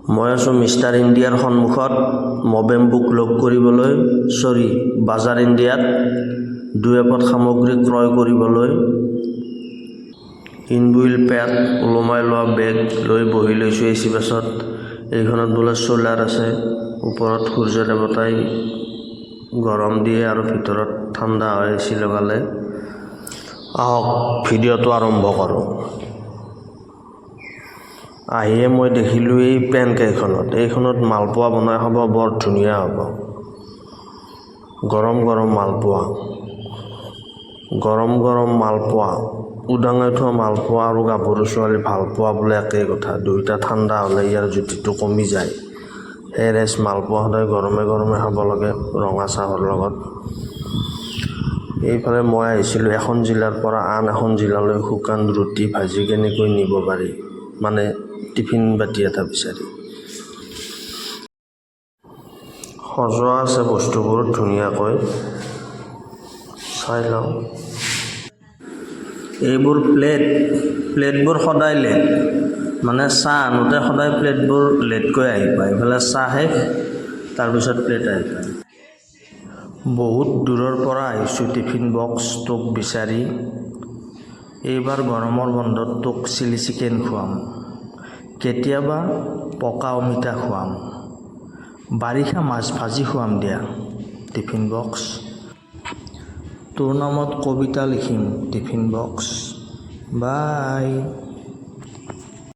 মই আছোঁ মিষ্টাৰ ইণ্ডিয়াৰ সন্মুখত মবেম্বুক লগ কৰিবলৈ বাজাৰ ইণ্ডিয়াত 2 এপদ সামগ্ৰী ক্ৰয় কৰিবলৈ ইনবুইল পেড ওলমাই লোৱা বেগ লৈ বহি লৈছোঁ এচি বাছত। এইখনত বোলে চ'লাৰ আছে, ওপৰত সূৰ্য দেৱতাই গৰম দিয়ে আৰু ভিতৰত ঠাণ্ডা হয় এচি লগালে। আহক ভিডিঅ'টো আৰম্ভ কৰোঁ। আহিয়ে মই দেখিলোঁ এই এইখনত মালপোৱা বনাই খাব বৰ ধুনীয়া হ'ব। গৰম গৰম মালপোৱা উদাঙাই থোৱা মালপোৱা আৰু গাভৰু ছোৱালী ভাল পোৱা বোলে একেই কথা। দুয়োটা ঠাণ্ডা হ'লে ইয়াৰ জুতিটো কমি যায়। সেয়েহে মালপোৱা সদায় গৰমে গৰমে খাব লাগে ৰঙা চাহৰ লগত। এইফালে মই আহিছিলোঁ এখন জিলাৰ পৰা আন এখন জিলালৈ শুকান ৰুটি ভাজি কেনেকৈ নিব পাৰি, মানে টিফিন বাতি এটা বিচাৰি। সজোৱা আছে বস্তুবোৰ ধুনীয়াকৈ, চাই লওঁ। এইবোৰ প্লেটবোৰ সদায় লেট, মানে চাহ আনোতে সদায় প্লেটবোৰ লেটকৈ আহি পায়। এইফালে চাহ শেষ, তাৰপিছত প্লেট আহি পায়। বহুত দূৰৰ পৰা আহিছোঁ টিফিন বক্স তোক বিচাৰি। এইবাৰ গৰমৰ বন্ধত তোক চিলি চিকেন খুৱাম, কেতিয়াবা পকা অমিতা খুৱাম, বাৰিষা মাছ ভাজি খুৱাম দিয়া। টিফিন বক্স তোৰ নামত কবিতা লিখিম টিফিন বক্স। বাই।